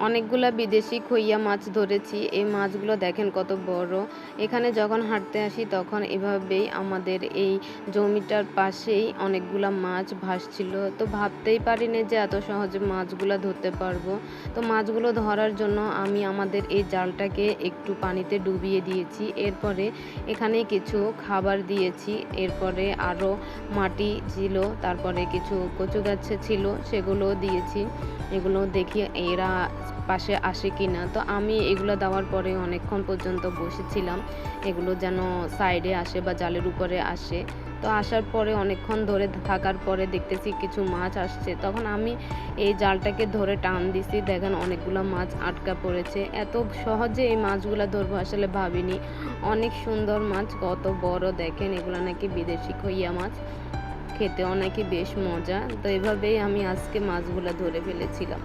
অনেকগুলা বিদেশি খইয়া মাছ ধরেছি। এই মাছগুলো দেখেন কত বড়। এখানে যখন হাঁটতে আসি তখন এভাবেই আমাদের এই জমিটার পাশেই অনেকগুলা মাছ ভাসছিল। তো ভাবতেই পারিনি যে এত সহজে মাছগুলা ধরতে পারবো। তো মাছগুলো ধরার জন্য আমি আমাদের এই জালটাকে একটু পানিতে ডুবিয়ে দিয়েছি। এরপরে এখানে কিছু খাবার দিয়েছি। এরপরে আরও মাটি ছিল, তারপরে কিছু কচু গাছ ছিল, সেগুলোও দিয়েছি। এগুলো দেখি এরা পাশে আসে কিনা। তো আমি এগুলো দেওয়ার পরে অনেকক্ষণ পর্যন্ত বসেছিলাম, এগুলো যেন সাইডে আসে বা জালের উপরে আসে। তো আসার পরে অনেকক্ষণ ধরে থাকার পরে দেখতেছি কিছু মাছ আসছে। তখন আমি এই জালটাকে ধরে টান দিছি, দেখেন অনেকগুলো মাছ আটকা পড়েছে। এত সহজে এই মাছগুলো ধরবো আসলে ভাবিনি। অনেক সুন্দর মাছ, কত বড় দেখেন। এগুলো নাকি বিদেশি খইয়া মাছ, খেতেও নাকি বেশ মজা। তো এভাবেই আমি আজকে মাছগুলো ধরে ফেলেছিলাম।